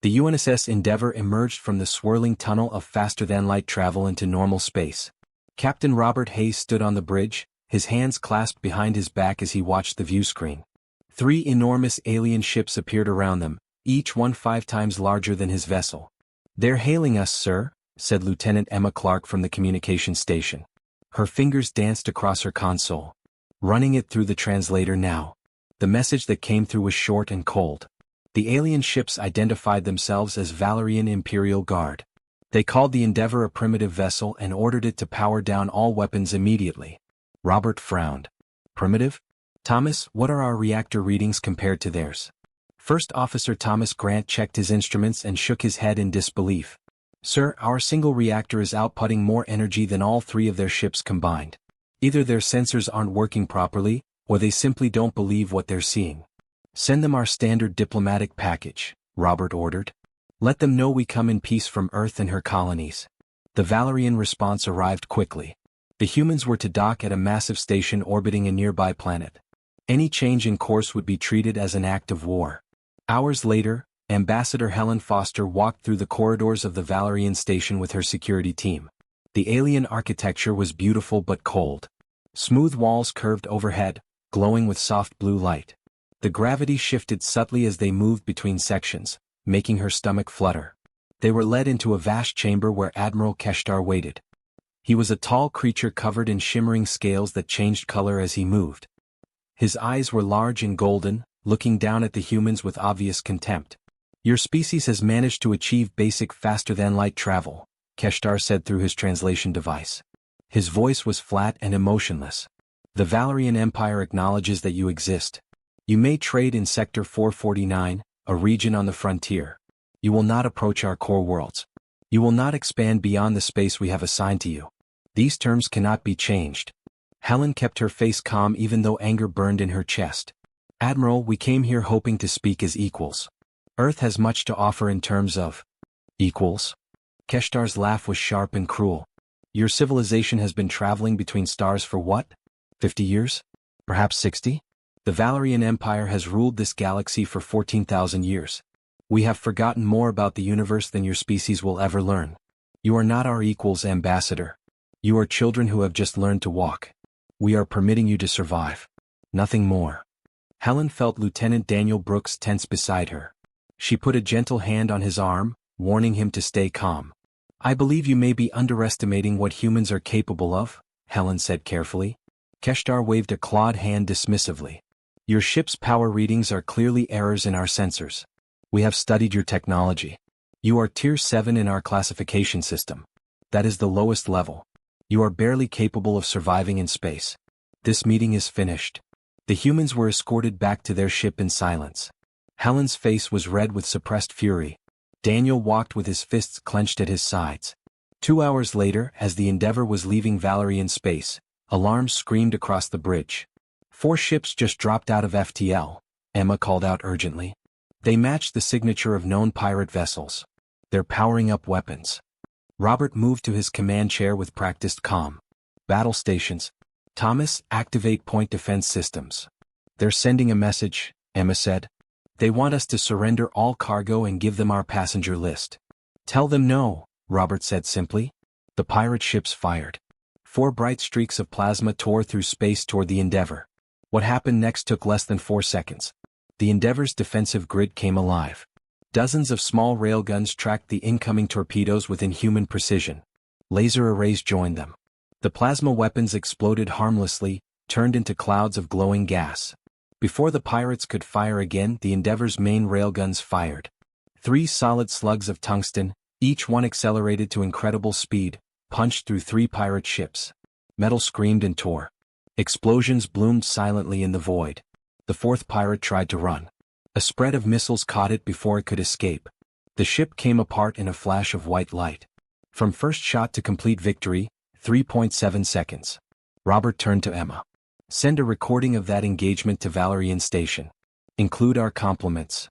The UNSS Endeavour emerged from the swirling tunnel of faster-than-light travel into normal space. Captain Robert Hayes stood on the bridge, his hands clasped behind his back as he watched the viewscreen. 3 enormous alien ships appeared around them, each one 5 times larger than his vessel. "They're hailing us, sir," said Lieutenant Emma Clark from the communication station. Her fingers danced across her console. Running it through the translator now. The message that came through was short and cold. The alien ships identified themselves as Valerian Imperial Guard. They called the Endeavour a primitive vessel and ordered it to power down all weapons immediately. Robert frowned. Primitive? Thomas, what are our reactor readings compared to theirs? First Officer Thomas Grant checked his instruments and shook his head in disbelief. Sir, our single reactor is outputting more energy than all 3 of their ships combined. Either their sensors aren't working properly, or they simply don't believe what they're seeing. Send them our standard diplomatic package, Robert ordered. Let them know we come in peace from Earth and her colonies. The Valerian response arrived quickly. The humans were to dock at a massive station orbiting a nearby planet. Any change in course would be treated as an act of war. Hours later, Ambassador Helen Foster walked through the corridors of the Valerian station with her security team. The alien architecture was beautiful but cold. Smooth walls curved overhead, glowing with soft blue light. The gravity shifted subtly as they moved between sections, making her stomach flutter. They were led into a vast chamber where Admiral Keshtar waited. He was a tall creature covered in shimmering scales that changed color as he moved. His eyes were large and golden, looking down at the humans with obvious contempt. "Your species has managed to achieve basic faster-than-light travel," Keshtar said through his translation device. His voice was flat and emotionless. "The Valerian Empire acknowledges that you exist. You may trade in Sector 449, a region on the frontier. You will not approach our core worlds. You will not expand beyond the space we have assigned to you. These terms cannot be changed." Helen kept her face calm even though anger burned in her chest. "Admiral, we came here hoping to speak as equals. Earth has much to offer in terms of equals." Keshtar's laugh was sharp and cruel. "Your civilization has been traveling between stars for what? 50 years? Perhaps 60? The Valerian Empire has ruled this galaxy for 14,000 years. We have forgotten more about the universe than your species will ever learn. You are not our equals, Ambassador. You are children who have just learned to walk. We are permitting you to survive. Nothing more." Helen felt Lieutenant Daniel Brooks tense beside her. She put a gentle hand on his arm, warning him to stay calm. "I believe you may be underestimating what humans are capable of," Helen said carefully. Keshtar waved a clawed hand dismissively. "Your ship's power readings are clearly errors in our sensors. We have studied your technology. You are Tier 7 in our classification system. That is the lowest level. You are barely capable of surviving in space. This meeting is finished." The humans were escorted back to their ship in silence. Helen's face was red with suppressed fury. Daniel walked with his fists clenched at his sides. 2 hours later, as the Endeavour was leaving Valerian space, alarms screamed across the bridge. 4 ships just dropped out of FTL, Emma called out urgently. They matched the signature of known pirate vessels. They're powering up weapons. Robert moved to his command chair with practiced calm. "Battle stations. Thomas, activate point defense systems." "They're sending a message," Emma said. "They want us to surrender all cargo and give them our passenger list." "Tell them no," Robert said simply. The pirate ships fired. 4 bright streaks of plasma tore through space toward the Endeavour. What happened next took less than 4 seconds. The Endeavour's defensive grid came alive. Dozens of small railguns tracked the incoming torpedoes with inhuman precision. Laser arrays joined them. The plasma weapons exploded harmlessly, turned into clouds of glowing gas. Before the pirates could fire again, the Endeavour's main railguns fired. 3 solid slugs of tungsten, each one accelerated to incredible speed, punched through 3 pirate ships. Metal screamed and tore. Explosions bloomed silently in the void. The 4th pirate tried to run. A spread of missiles caught it before it could escape. The ship came apart in a flash of white light. From first shot to complete victory, 3.7 seconds. Robert turned to Emma. "Send a recording of that engagement to Valerian Station. Include our compliments."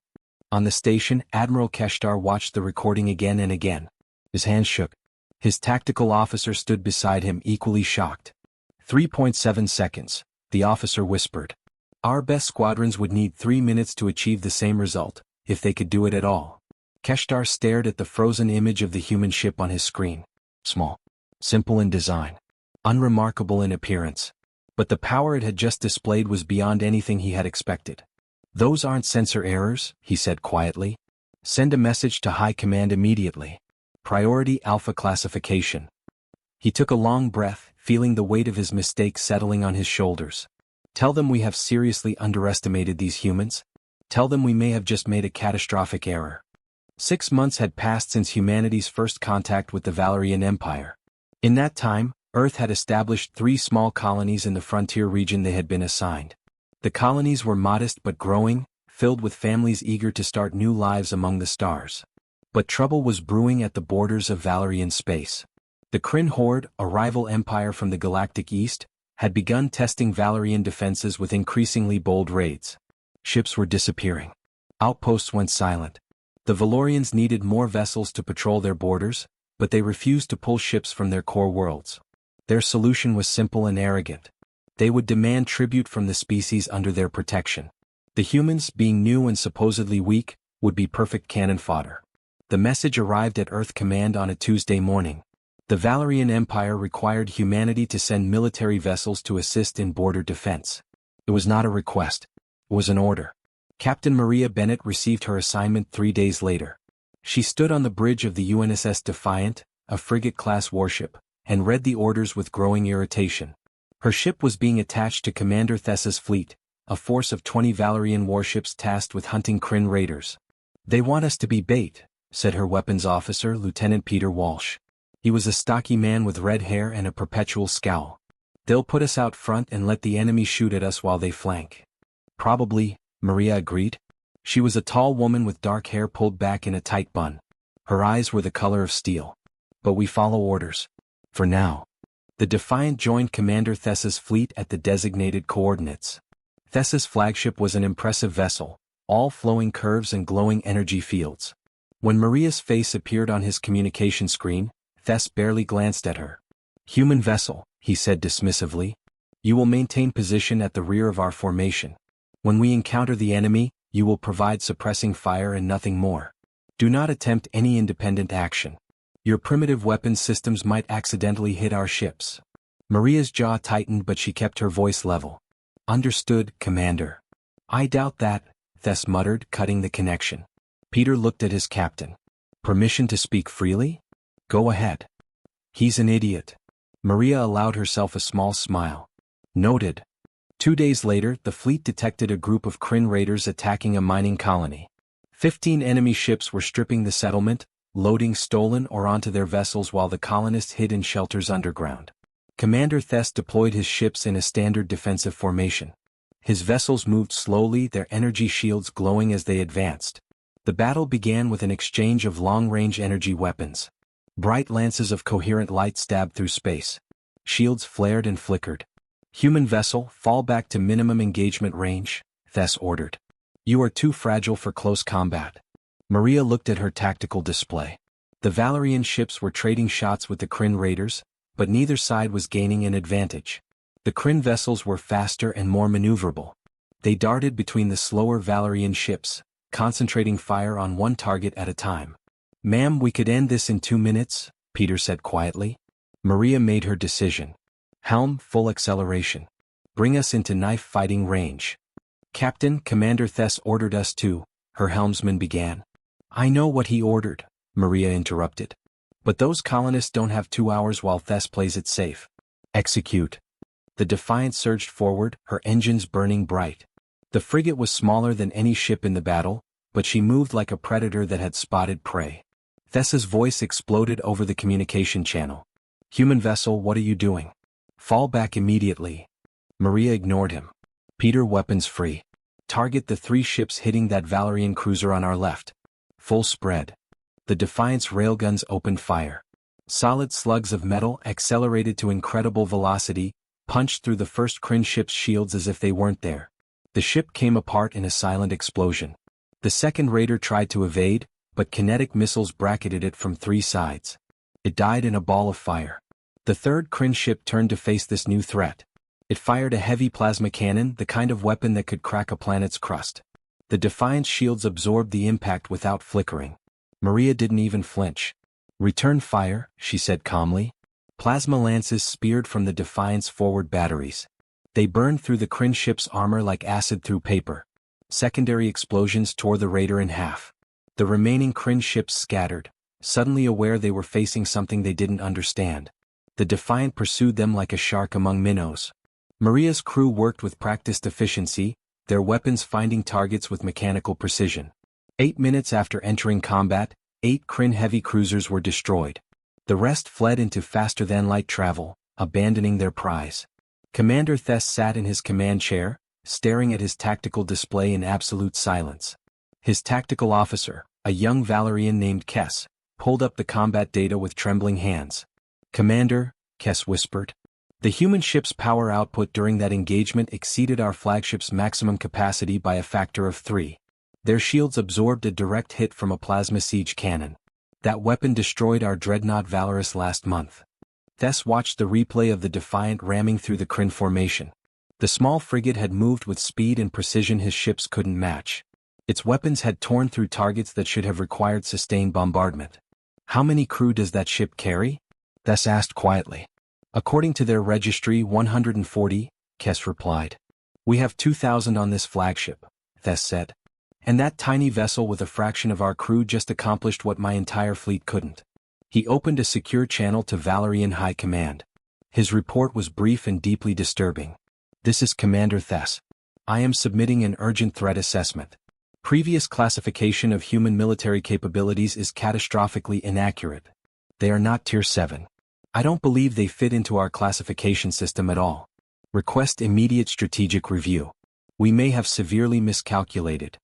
On the station, Admiral Keshtar watched the recording again and again. His hands shook. His tactical officer stood beside him equally shocked. 3.7 seconds, the officer whispered. "Our best squadrons would need 3 minutes to achieve the same result, if they could do it at all." Keshtar stared at the frozen image of the human ship on his screen. Small. Simple in design. Unremarkable in appearance. But the power it had just displayed was beyond anything he had expected. "Those aren't sensor errors," he said quietly. "Send a message to High Command immediately. Priority Alpha classification." He took a long breath, feeling the weight of his mistake settling on his shoulders. "Tell them we have seriously underestimated these humans. Tell them we may have just made a catastrophic error." 6 months had passed since humanity's first contact with the Valerian Empire. In that time, Earth had established 3 small colonies in the frontier region they had been assigned. The colonies were modest but growing, filled with families eager to start new lives among the stars. But trouble was brewing at the borders of Valerian space. The Kryn Horde, a rival empire from the Galactic East, had begun testing Valerian defenses with increasingly bold raids. Ships were disappearing. Outposts went silent. The Valorians needed more vessels to patrol their borders, but they refused to pull ships from their core worlds. Their solution was simple and arrogant. They would demand tribute from the species under their protection. The humans, being new and supposedly weak, would be perfect cannon fodder. The message arrived at Earth Command on a Tuesday morning. The Valerian Empire required humanity to send military vessels to assist in border defense. It was not a request. It was an order. Captain Maria Bennett received her assignment 3 days later. She stood on the bridge of the UNSS Defiant, a frigate-class warship, and read the orders with growing irritation. Her ship was being attached to Commander Thessa's fleet, a force of 20 Valerian warships tasked with hunting Kryn raiders. "They want us to be bait," said her weapons officer, Lieutenant Peter Walsh. He was a stocky man with red hair and a perpetual scowl. "They'll put us out front and let the enemy shoot at us while they flank." "Probably," Maria agreed. She was a tall woman with dark hair pulled back in a tight bun. Her eyes were the color of steel. "But we follow orders. For now." The Defiant joined Commander Thessa's fleet at the designated coordinates. Thessa's flagship was an impressive vessel, all flowing curves and glowing energy fields. When Maria's face appeared on his communication screen, Thess barely glanced at her. "Human vessel," he said dismissively. "You will maintain position at the rear of our formation. When we encounter the enemy, you will provide suppressing fire and nothing more. Do not attempt any independent action. Your primitive weapons systems might accidentally hit our ships." Maria's jaw tightened, but she kept her voice level. "Understood, Commander." "I doubt that," Thess muttered, cutting the connection. Peter looked at his captain. "Permission to speak freely? Go ahead." "He's an idiot." Maria allowed herself a small smile. "Noted." 2 days later, the fleet detected a group of Kryn raiders attacking a mining colony. 15 enemy ships were stripping the settlement, loading stolen or onto their vessels while the colonists hid in shelters underground. Commander Thess deployed his ships in a standard defensive formation. His vessels moved slowly, their energy shields glowing as they advanced. The battle began with an exchange of long-range energy weapons. Bright lances of coherent light stabbed through space. Shields flared and flickered. "Human vessel, fall back to minimum engagement range," Thess ordered. "You are too fragile for close combat." Maria looked at her tactical display. The Valerian ships were trading shots with the Kryn raiders, but neither side was gaining an advantage. The Kryn vessels were faster and more maneuverable. They darted between the slower Valerian ships, concentrating fire on one target at a time. "Ma'am, we could end this in 2 minutes," Peter said quietly. Maria made her decision. "Helm, full acceleration. Bring us into knife-fighting range." "Captain, Commander Thess ordered us to," her helmsman began. "I know what he ordered," Maria interrupted. "But those colonists don't have 2 hours while Thess plays it safe. Execute." The Defiant surged forward, her engines burning bright. The frigate was smaller than any ship in the battle, but she moved like a predator that had spotted prey. Thessa's voice exploded over the communication channel. "Human vessel, what are you doing? Fall back immediately." Maria ignored him. "Peter, weapons free. Target the 3 ships hitting that Valerian cruiser on our left. Full spread." The Defiant's railguns opened fire. Solid slugs of metal, accelerated to incredible velocity, punched through the first Kryn ship's shields as if they weren't there. The ship came apart in a silent explosion. The second raider tried to evade, but kinetic missiles bracketed it from 3 sides. It died in a ball of fire. The third Kryn ship turned to face this new threat. It fired a heavy plasma cannon, the kind of weapon that could crack a planet's crust. The Defiant's shields absorbed the impact without flickering. Maria didn't even flinch. "Return fire," she said calmly. Plasma lances speared from the Defiant's forward batteries. They burned through the Kryn ship's armor like acid through paper. Secondary explosions tore the raider in half. The remaining Kryn ships scattered, suddenly aware they were facing something they didn't understand. The Defiant pursued them like a shark among minnows. Maria's crew worked with practiced efficiency, their weapons finding targets with mechanical precision. 8 minutes after entering combat, 8 Kryn heavy cruisers were destroyed. The rest fled into faster-than-light travel, abandoning their prize. Commander Thess sat in his command chair, staring at his tactical display in absolute silence. His tactical officer, a young Valerian named Kess, pulled up the combat data with trembling hands. "Commander," Kess whispered, "the human ship's power output during that engagement exceeded our flagship's maximum capacity by a factor of 3. Their shields absorbed a direct hit from a plasma siege cannon. That weapon destroyed our dreadnought Valorous last month." Thess watched the replay of the Defiant ramming through the Kryn formation. The small frigate had moved with speed and precision his ships couldn't match. Its weapons had torn through targets that should have required sustained bombardment. "How many crew does that ship carry?" Thess asked quietly. "According to their registry, 140, Kess replied. "We have 2,000 on this flagship," Thess said. "And that tiny vessel with a fraction of our crew just accomplished what my entire fleet couldn't." He opened a secure channel to Valerian High Command. His report was brief and deeply disturbing. "This is Commander Thess. I am submitting an urgent threat assessment. Previous classification of human military capabilities is catastrophically inaccurate. They are not Tier 7. I don't believe they fit into our classification system at all. Request immediate strategic review. We may have severely miscalculated."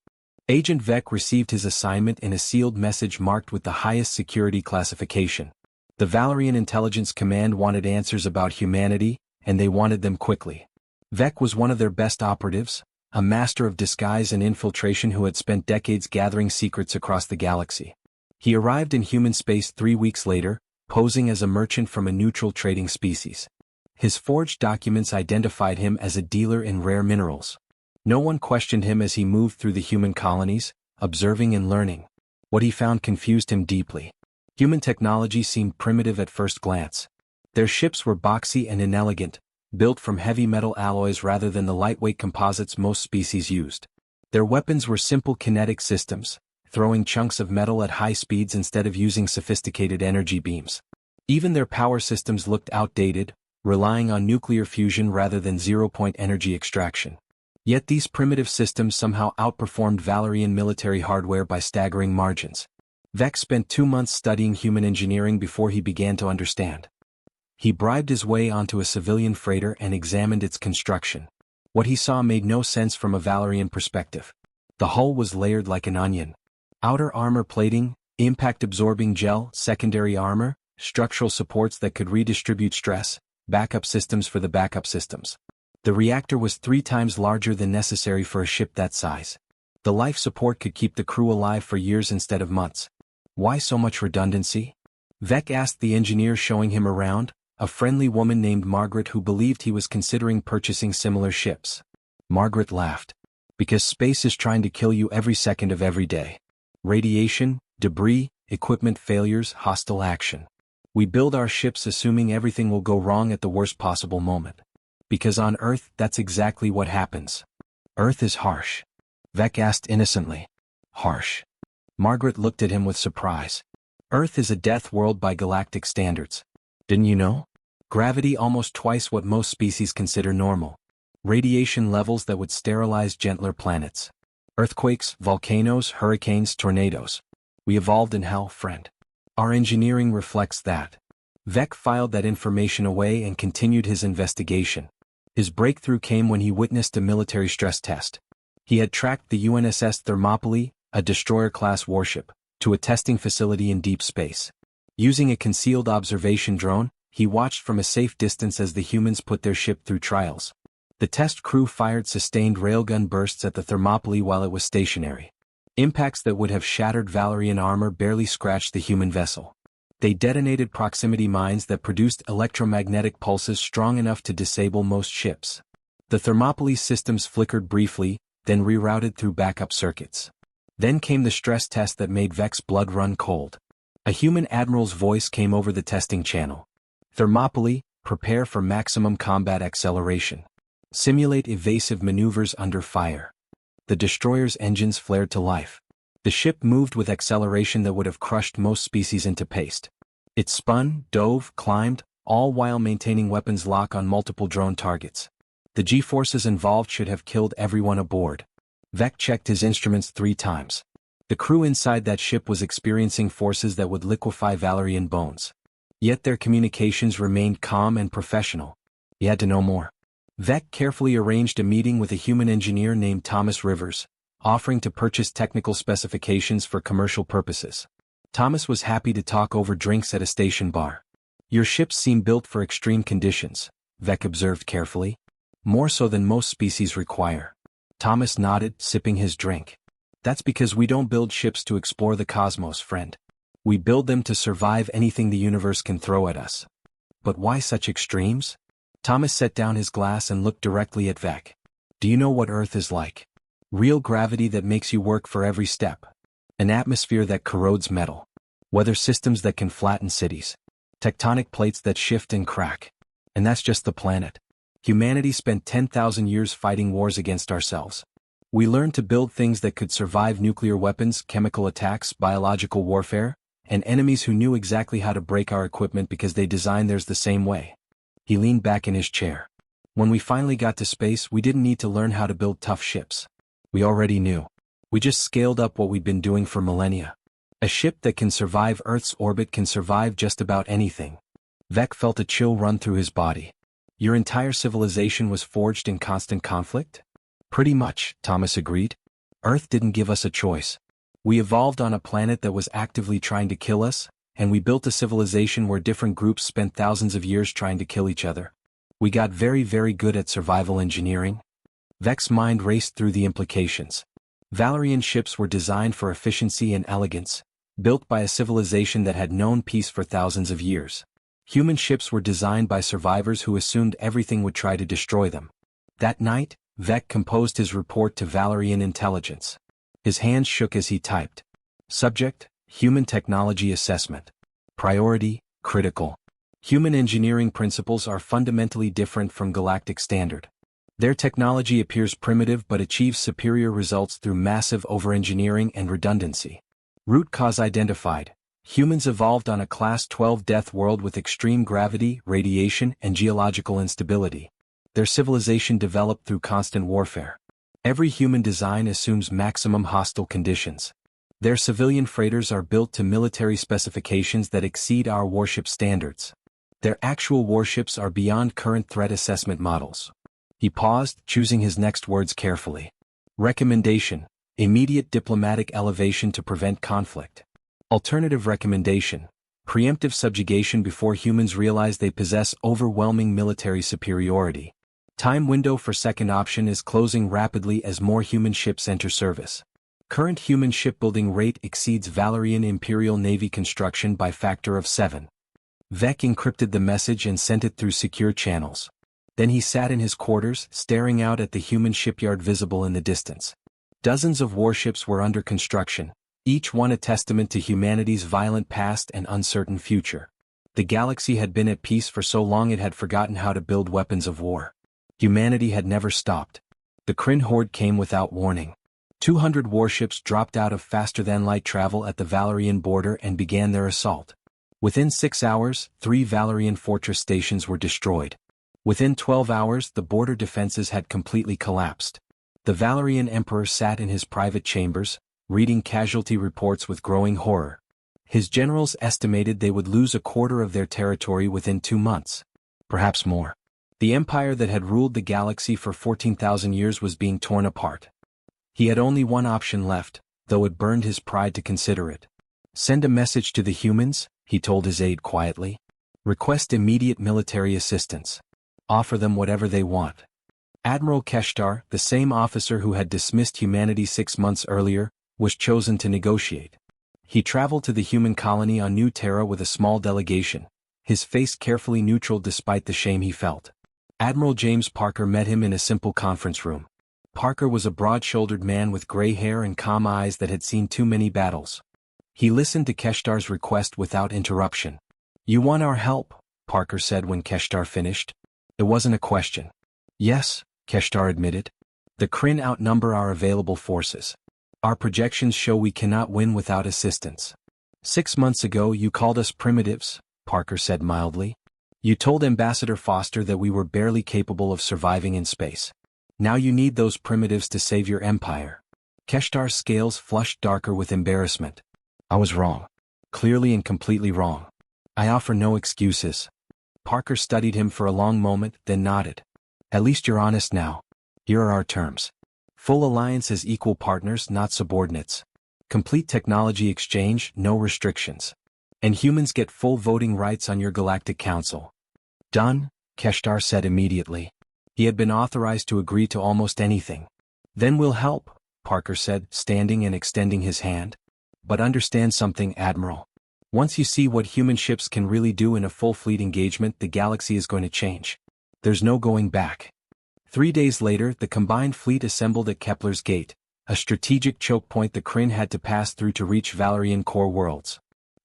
Agent Vec received his assignment in a sealed message marked with the highest security classification. The Valerian Intelligence Command wanted answers about humanity, and they wanted them quickly. Vec was one of their best operatives, a master of disguise and infiltration who had spent decades gathering secrets across the galaxy. He arrived in human space 3 weeks later, posing as a merchant from a neutral trading species. His forged documents identified him as a dealer in rare minerals. No one questioned him as he moved through the human colonies, observing and learning. What he found confused him deeply. Human technology seemed primitive at first glance. Their ships were boxy and inelegant, built from heavy metal alloys rather than the lightweight composites most species used. Their weapons were simple kinetic systems, throwing chunks of metal at high speeds instead of using sophisticated energy beams. Even their power systems looked outdated, relying on nuclear fusion rather than zero-point energy extraction. Yet these primitive systems somehow outperformed Valerian military hardware by staggering margins. Vec spent 2 months studying human engineering before he began to understand. He bribed his way onto a civilian freighter and examined its construction. What he saw made no sense from a Valerian perspective. The hull was layered like an onion. Outer armor plating, impact-absorbing gel, secondary armor, structural supports that could redistribute stress, backup systems for the backup systems. The reactor was 3 times larger than necessary for a ship that size. The life support could keep the crew alive for years instead of months. Why so much redundancy? Vec asked the engineer showing him around, a friendly woman named Margaret who believed he was considering purchasing similar ships. Margaret laughed. "Because space is trying to kill you every second of every day. Radiation, debris, equipment failures, hostile action. We build our ships assuming everything will go wrong at the worst possible moment. Because on Earth, that's exactly what happens." "Earth is harsh?" Vec asked innocently. "Harsh." Margaret looked at him with surprise. "Earth is a death world by galactic standards. Didn't you know? Gravity almost twice what most species consider normal. Radiation levels that would sterilize gentler planets. Earthquakes, volcanoes, hurricanes, tornadoes. We evolved in hell, friend. Our engineering reflects that." Vec filed that information away and continued his investigation. His breakthrough came when he witnessed a military stress test. He had tracked the UNSS Thermopylae, a destroyer-class warship, to a testing facility in deep space. Using a concealed observation drone, he watched from a safe distance as the humans put their ship through trials. The test crew fired sustained railgun bursts at the Thermopylae while it was stationary. Impacts that would have shattered Valerian armor barely scratched the human vessel. They detonated proximity mines that produced electromagnetic pulses strong enough to disable most ships. The Thermopylae systems flickered briefly, then rerouted through backup circuits. Then came the stress test that made Vec's blood run cold. A human admiral's voice came over the testing channel. Thermopylae, prepare for maximum combat acceleration. Simulate evasive maneuvers under fire. The destroyer's engines flared to life. The ship moved with acceleration that would have crushed most species into paste. It spun, dove, climbed, all while maintaining weapons lock on multiple drone targets. The G-forces involved should have killed everyone aboard. Vec checked his instruments 3 times. The crew inside that ship was experiencing forces that would liquefy Valerian bones. Yet their communications remained calm and professional. He had to know more. Vec carefully arranged a meeting with a human engineer named Thomas Rivers, offering to purchase technical specifications for commercial purposes. Thomas was happy to talk over drinks at a station bar. Your ships seem built for extreme conditions, Vec observed carefully. More so than most species require. Thomas nodded, sipping his drink. That's because we don't build ships to explore the cosmos, friend. We build them to survive anything the universe can throw at us. But why such extremes? Thomas set down his glass and looked directly at Vec. Do you know what Earth is like? Real gravity that makes you work for every step. An atmosphere that corrodes metal. Weather systems that can flatten cities. Tectonic plates that shift and crack. And that's just the planet. Humanity spent 10,000 years fighting wars against ourselves. We learned to build things that could survive nuclear weapons, chemical attacks, biological warfare, and enemies who knew exactly how to break our equipment because they designed theirs the same way. He leaned back in his chair. When we finally got to space, we didn't need to learn how to build tough ships. We already knew. We just scaled up what we'd been doing for millennia. A ship that can survive Earth's orbit can survive just about anything. Vec felt a chill run through his body. Your entire civilization was forged in constant conflict? Pretty much, Thomas agreed. Earth didn't give us a choice. We evolved on a planet that was actively trying to kill us, and we built a civilization where different groups spent thousands of years trying to kill each other. We got very, very good at survival engineering. Vec's mind raced through the implications. Valerian ships were designed for efficiency and elegance, built by a civilization that had known peace for thousands of years. Human ships were designed by survivors who assumed everything would try to destroy them. That night, Vec composed his report to Valerian intelligence. His hands shook as he typed. Subject, Human Technology Assessment. Priority, Critical. Human engineering principles are fundamentally different from galactic standard. Their technology appears primitive but achieves superior results through massive overengineering and redundancy. Root cause identified. Humans evolved on a Class 12 death world with extreme gravity, radiation, and geological instability. Their civilization developed through constant warfare. Every human design assumes maximum hostile conditions. Their civilian freighters are built to military specifications that exceed our warship standards. Their actual warships are beyond current threat assessment models. He paused, choosing his next words carefully. Recommendation: immediate diplomatic elevation to prevent conflict. Alternative recommendation: preemptive subjugation before humans realize they possess overwhelming military superiority. Time window for second option is closing rapidly as more human ships enter service. Current human shipbuilding rate exceeds Valerian Imperial Navy construction by factor of 7. Vec encrypted the message and sent it through secure channels. Then he sat in his quarters, staring out at the human shipyard visible in the distance. Dozens of warships were under construction, each one a testament to humanity's violent past and uncertain future. The galaxy had been at peace for so long it had forgotten how to build weapons of war. Humanity had never stopped. The Kryn horde came without warning. 200 warships dropped out of faster-than-light travel at the Valerian border and began their assault. Within 6 hours, 3 Valerian fortress stations were destroyed. Within 12 hours, the border defenses had completely collapsed. The Valerian emperor sat in his private chambers, reading casualty reports with growing horror. His generals estimated they would lose a quarter of their territory within 2 months. Perhaps more. The empire that had ruled the galaxy for 14,000 years was being torn apart. He had only one option left, though it burned his pride to consider it. Send a message to the humans, he told his aide quietly. Request immediate military assistance. Offer them whatever they want. Admiral Keshtar, the same officer who had dismissed humanity 6 months earlier, was chosen to negotiate. He traveled to the human colony on New Terra with a small delegation, his face carefully neutral despite the shame he felt. Admiral James Parker met him in a simple conference room. Parker was a broad-shouldered man with gray hair and calm eyes that had seen too many battles. He listened to Keshtar's request without interruption. "You want our help?" Parker said when Keshtar finished. It wasn't a question. "Yes," Keshtar admitted. "The Kryn outnumber our available forces. Our projections show we cannot win without assistance." 6 months ago you called us primitives, Parker said mildly. "You told Ambassador Foster that we were barely capable of surviving in space. Now you need those primitives to save your empire." Keshtar's scales flushed darker with embarrassment. "I was wrong. Clearly and completely wrong. I offer no excuses." Parker studied him for a long moment, then nodded. "At least you're honest now. Here are our terms. Full alliance as equal partners, not subordinates. Complete technology exchange, no restrictions. And humans get full voting rights on your Galactic Council." "Done," Keshtar said immediately. He had been authorized to agree to almost anything. "Then we'll help," Parker said, standing and extending his hand. "But understand something, Admiral. Once you see what human ships can really do in a full fleet engagement, the galaxy is going to change. There's no going back." 3 days later, the combined fleet assembled at Kepler's Gate, a strategic choke point the Kryn had to pass through to reach Valerian core worlds.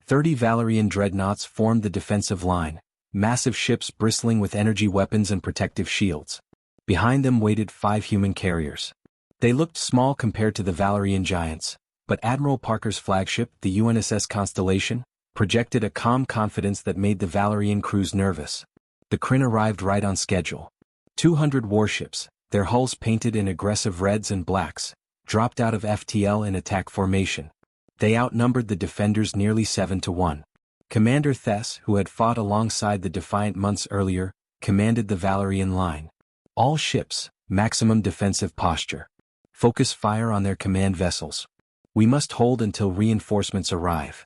30 Valerian dreadnoughts formed the defensive line, massive ships bristling with energy weapons and protective shields. Behind them waited 5 human carriers. They looked small compared to the Valerian giants, but Admiral Parker's flagship, the UNSS Constellation, projected a calm confidence that made the Valerian crews nervous. The Kryn arrived right on schedule. 200 warships, their hulls painted in aggressive reds and blacks, dropped out of FTL in attack formation. They outnumbered the defenders nearly 7-1. Commander Thess, who had fought alongside the Defiant months earlier, commanded the Valerian line. "All ships, maximum defensive posture. Focus fire on their command vessels. We must hold until reinforcements arrive."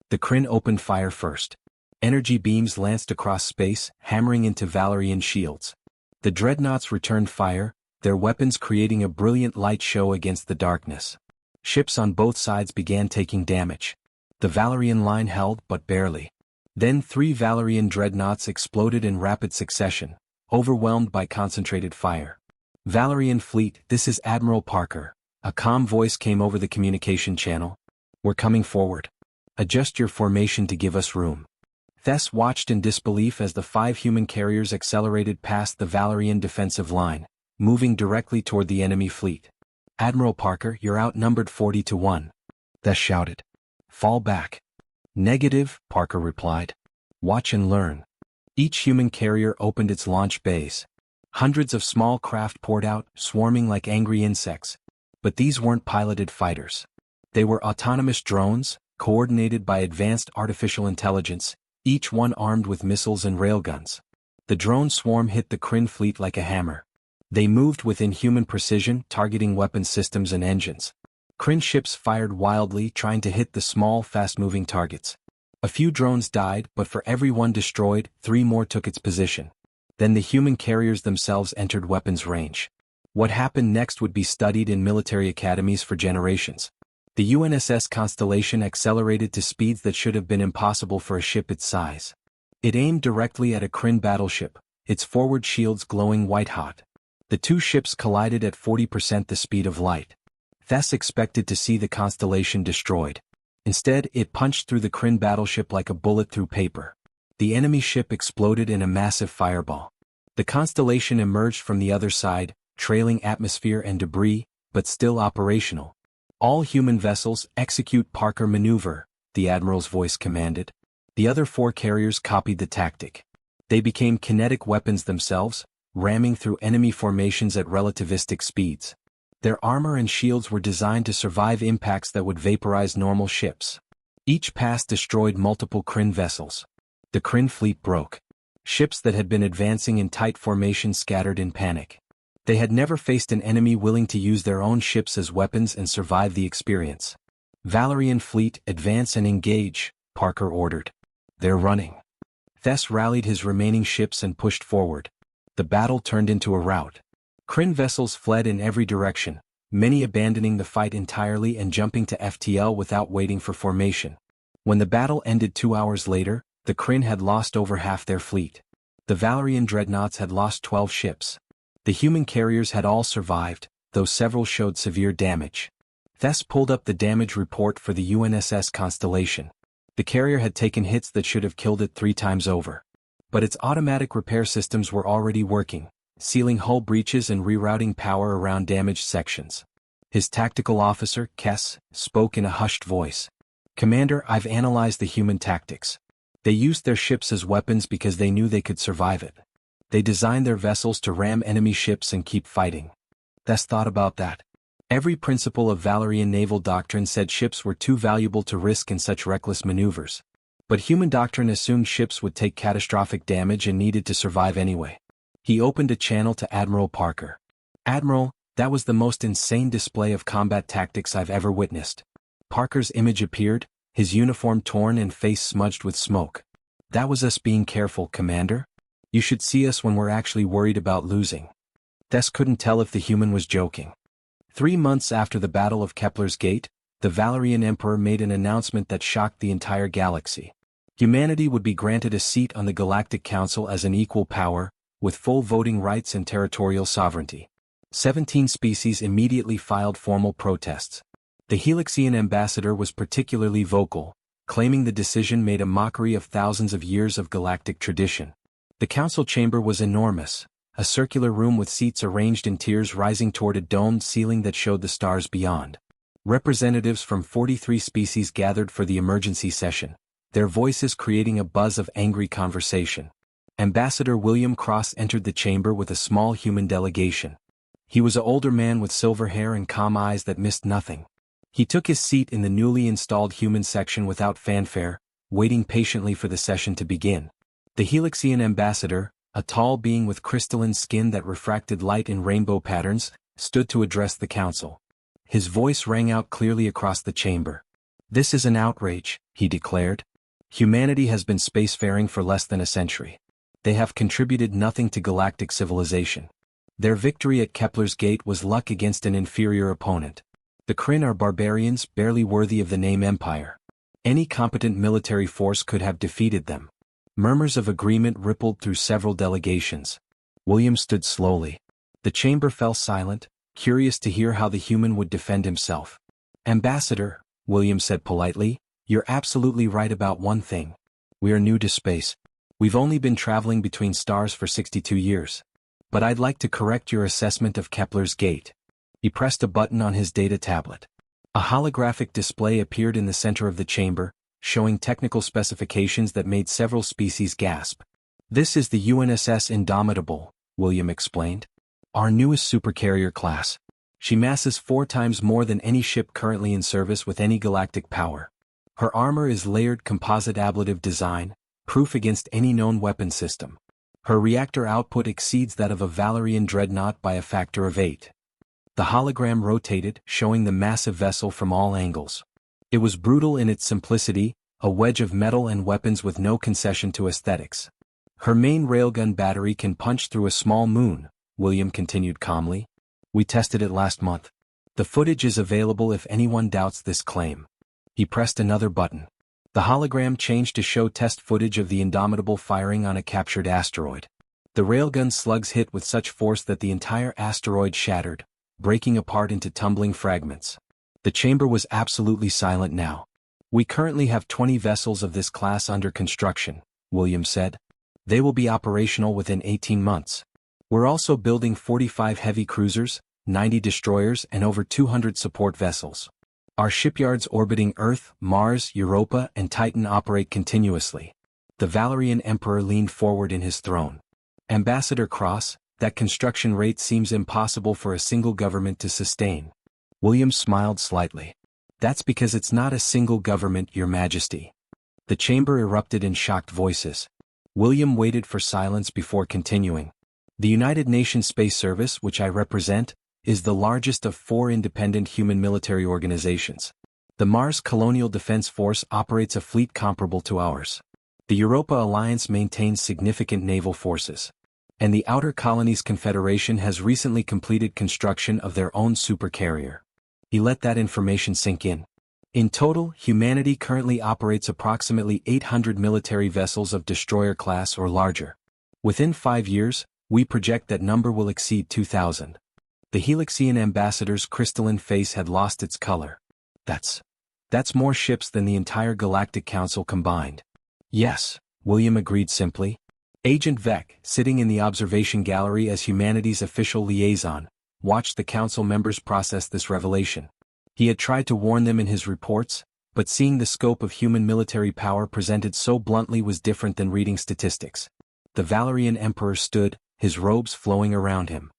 The Kryn opened fire first. Energy beams lanced across space, hammering into Valerian shields. The dreadnoughts returned fire, their weapons creating a brilliant light show against the darkness. Ships on both sides began taking damage. The Valerian line held, but barely. Then 3 Valerian dreadnoughts exploded in rapid succession, overwhelmed by concentrated fire. "Valerian fleet, this is Admiral Parker." A calm voice came over the communication channel. "We're coming forward. Adjust your formation to give us room." Thess watched in disbelief as the 5 human carriers accelerated past the Valerian defensive line, moving directly toward the enemy fleet. "Admiral Parker, you're outnumbered 40-1. Thess shouted. "Fall back." "Negative," Parker replied. "Watch and learn." Each human carrier opened its launch bays. Hundreds of small craft poured out, swarming like angry insects. But these weren't piloted fighters. They were autonomous drones, coordinated by advanced artificial intelligence, each one armed with missiles and railguns. The drone swarm hit the Kryn fleet like a hammer. They moved with inhuman precision, targeting weapon systems and engines. Kryn ships fired wildly, trying to hit the small, fast-moving targets. A few drones died, but for every one destroyed, 3 more took its position. Then the human carriers themselves entered weapons range. What happened next would be studied in military academies for generations. The UNSS Constellation accelerated to speeds that should have been impossible for a ship its size. It aimed directly at a Kryn battleship, its forward shields glowing white-hot. The 2 ships collided at 40% the speed of light. Thess expected to see the Constellation destroyed. Instead, it punched through the Kryn battleship like a bullet through paper. The enemy ship exploded in a massive fireball. The Constellation emerged from the other side, trailing atmosphere and debris, but still operational. "All human vessels, execute Parker maneuver," the Admiral's voice commanded. The other 4 carriers copied the tactic. They became kinetic weapons themselves, ramming through enemy formations at relativistic speeds. Their armor and shields were designed to survive impacts that would vaporize normal ships. Each pass destroyed multiple Kryn vessels. The Kryn fleet broke. Ships that had been advancing in tight formation scattered in panic. They had never faced an enemy willing to use their own ships as weapons and survive the experience. "Valerian fleet, advance and engage," Parker ordered. "They're running." Thess rallied his remaining ships and pushed forward. The battle turned into a rout. Kryn vessels fled in every direction, many abandoning the fight entirely and jumping to FTL without waiting for formation. When the battle ended 2 hours later, the Kryn had lost over half their fleet. The Valerian dreadnoughts had lost 12 ships. The human carriers had all survived, though several showed severe damage. Thess pulled up the damage report for the UNSS Constellation. The carrier had taken hits that should have killed it 3 times over. But its automatic repair systems were already working, sealing hull breaches and rerouting power around damaged sections. His tactical officer, Kess, spoke in a hushed voice. "Commander, I've analyzed the human tactics. They used their ships as weapons because they knew they could survive it. They designed their vessels to ram enemy ships and keep fighting." Thess thought about that. Every principle of Valerian naval doctrine said ships were too valuable to risk in such reckless maneuvers. But human doctrine assumed ships would take catastrophic damage and needed to survive anyway. He opened a channel to Admiral Parker. "Admiral, that was the most insane display of combat tactics I've ever witnessed." Parker's image appeared, his uniform torn and face smudged with smoke. "That was us being careful, Commander. You should see us when we're actually worried about losing." Thess couldn't tell if the human was joking. 3 months after the Battle of Kepler's Gate, the Valerian Emperor made an announcement that shocked the entire galaxy. Humanity would be granted a seat on the Galactic Council as an equal power, with full voting rights and territorial sovereignty. 17 species immediately filed formal protests. The Helixian ambassador was particularly vocal, claiming the decision made a mockery of thousands of years of galactic tradition. The council chamber was enormous, a circular room with seats arranged in tiers rising toward a domed ceiling that showed the stars beyond. Representatives from 43 species gathered for the emergency session, their voices creating a buzz of angry conversation. Ambassador William Cross entered the chamber with a small human delegation. He was an older man with silver hair and calm eyes that missed nothing. He took his seat in the newly installed human section without fanfare, waiting patiently for the session to begin. The Helixian ambassador, a tall being with crystalline skin that refracted light in rainbow patterns, stood to address the council. His voice rang out clearly across the chamber. "This is an outrage," he declared. "Humanity has been spacefaring for less than a century. They have contributed nothing to galactic civilization. Their victory at Kepler's Gate was luck against an inferior opponent. The Kryn are barbarians barely worthy of the name Empire. Any competent military force could have defeated them." Murmurs of agreement rippled through several delegations. William stood slowly. The chamber fell silent, curious to hear how the human would defend himself. "Ambassador," William said politely, "you're absolutely right about one thing. We are new to space. We've only been traveling between stars for 62 years. But I'd like to correct your assessment of Kepler's Gate." He pressed a button on his data tablet. A holographic display appeared in the center of the chamber, showing technical specifications that made several species gasp. "This is the UNSS Indomitable," William explained. "Our newest supercarrier class. She masses 4 times more than any ship currently in service with any galactic power. Her armor is layered composite ablative design, proof against any known weapon system. Her reactor output exceeds that of a Valerian dreadnought by a factor of 8. The hologram rotated, showing the massive vessel from all angles. It was brutal in its simplicity, a wedge of metal and weapons with no concession to aesthetics. "Her main railgun battery can punch through a small moon," William continued calmly. "We tested it last month. The footage is available if anyone doubts this claim." He pressed another button. The hologram changed to show test footage of the Indomitable firing on a captured asteroid. The railgun slugs hit with such force that the entire asteroid shattered, breaking apart into tumbling fragments. The chamber was absolutely silent now. "We currently have 20 vessels of this class under construction," William said. "They will be operational within 18 months. We're also building 45 heavy cruisers, 90 destroyers and over 200 support vessels. Our shipyards orbiting Earth, Mars, Europa and Titan operate continuously." The Valerian Emperor leaned forward in his throne. "Ambassador Cross, that construction rate seems impossible for a single government to sustain." William smiled slightly. "That's because it's not a single government, Your Majesty." The chamber erupted in shocked voices. William waited for silence before continuing. "The United Nations Space Service, which I represent, is the largest of 4 independent human military organizations. The Mars Colonial Defense Force operates a fleet comparable to ours. The Europa Alliance maintains significant naval forces. And the Outer Colonies Confederation has recently completed construction of their own supercarrier." He let that information sink in. "In total, humanity currently operates approximately 800 military vessels of destroyer class or larger. Within 5 years, we project that number will exceed 2,000. The Helixian ambassador's crystalline face had lost its color. That's more ships than the entire Galactic Council combined. Yes, William agreed simply. Agent Vec, sitting in the observation gallery as humanity's official liaison, watched the council members process this revelation. He had tried to warn them in his reports, but seeing the scope of human military power presented so bluntly was different than reading statistics. The Valerian Emperor stood, his robes flowing around him.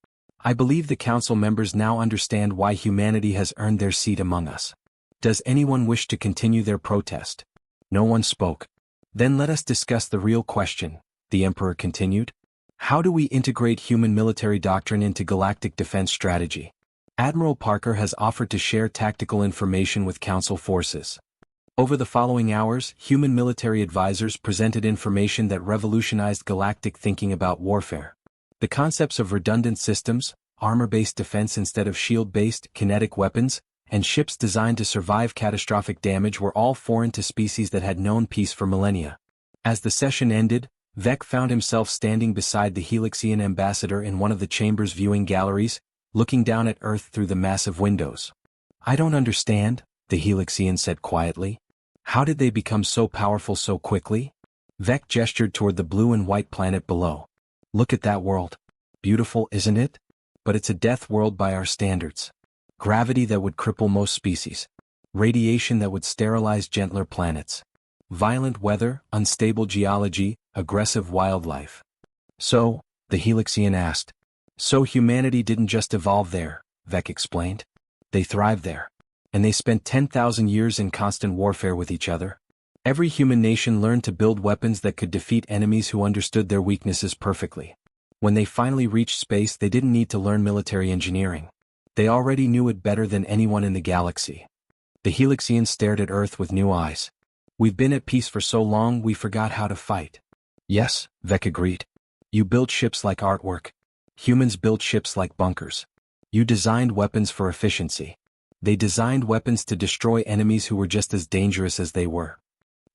I believe the council members now understand why humanity has earned their seat among us. Does anyone wish to continue their protest? No one spoke. Then let us discuss the real question, the Emperor continued. How do we integrate human military doctrine into galactic defense strategy? Admiral Parker has offered to share tactical information with Council forces. Over the following hours, human military advisors presented information that revolutionized galactic thinking about warfare. The concepts of redundant systems, armor-based defense instead of shield-based, kinetic weapons, and ships designed to survive catastrophic damage were all foreign to species that had known peace for millennia. As the session ended, Vec found himself standing beside the Helixian ambassador in one of the chamber's viewing galleries, looking down at Earth through the massive windows. I don't understand, the Helixian said quietly. How did they become so powerful so quickly? Vec gestured toward the blue and white planet below. Look at that world. Beautiful, isn't it? But it's a death world by our standards. Gravity that would cripple most species. Radiation that would sterilize gentler planets. Violent weather, unstable geology, aggressive wildlife. So, the Helixian asked. So humanity didn't just evolve there, Vec explained. They thrived there. And they spent 10,000 years in constant warfare with each other. Every human nation learned to build weapons that could defeat enemies who understood their weaknesses perfectly. When they finally reached space, they didn't need to learn military engineering. They already knew it better than anyone in the galaxy. The Helixian stared at Earth with new eyes. We've been at peace for so long we forgot how to fight. Yes, Vec agreed. You build ships like artwork. Humans build ships like bunkers. You designed weapons for efficiency. They designed weapons to destroy enemies who were just as dangerous as they were.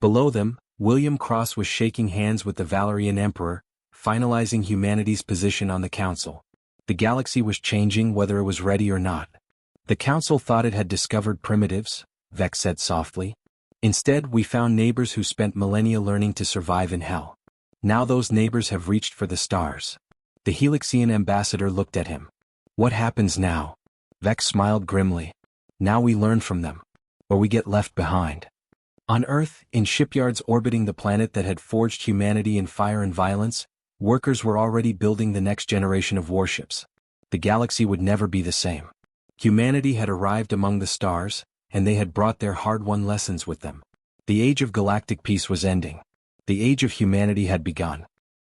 Below them, William Cross was shaking hands with the Valerian Emperor, finalizing humanity's position on the Council. The galaxy was changing whether it was ready or not. The Council thought it had discovered primitives, Vec said softly. Instead, we found neighbors who spent millennia learning to survive in hell. Now those neighbors have reached for the stars. The Helixian ambassador looked at him. What happens now? Vec smiled grimly. Now we learn from them. Or we get left behind. On Earth, in shipyards orbiting the planet that had forged humanity in fire and violence, workers were already building the next generation of warships. The galaxy would never be the same. Humanity had arrived among the stars, and they had brought their hard-won lessons with them. The age of galactic peace was ending. The age of humanity had begun.